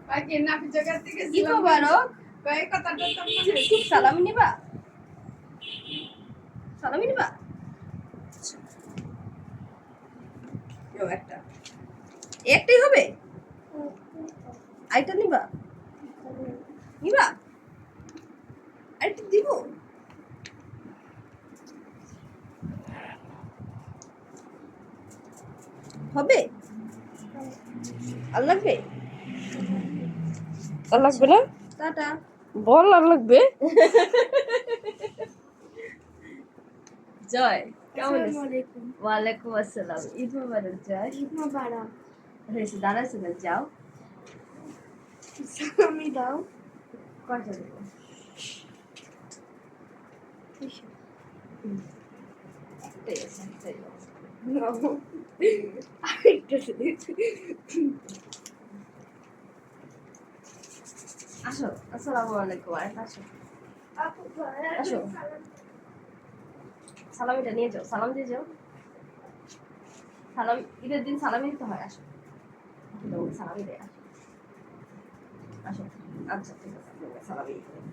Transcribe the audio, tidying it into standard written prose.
বাকি নাফি জায়গা থেকে ঈদ মোবারক। কয় কথাটা তো সালামি নিবা? সালামি নিবা? একটা একটাই হবে? আইটা নিবা? নিবা? আইটা দিব? হবে? আর লাগবে? আর লাগবে না? টাটা। বল আর লাগবে? জয় কেমন আছিস? আসসালামু আলাইকুম। ওয়ালাইকুম আসসালাম। ঈদ মোবারক জয়। ঈদ মোবারক। হয়েছে দাঁড়াচ্ছে না, যাও। সালামি দাও। কয়টা দেবো? একটাই আছে, একটাই আছে। আরেকটা আসো, আসসালামু আলাইকুম। আরেকটা আসো, আসো। সালামিটা নিয়ে যাও, সালাম দিয়ে যাও। সালাম ঈদের দিন সালামি দিতে হয়। আসো, সালামি দেয়। আসো, আচ্ছা ঠিক আছে, আপনাকে সালামি দিতে হবে।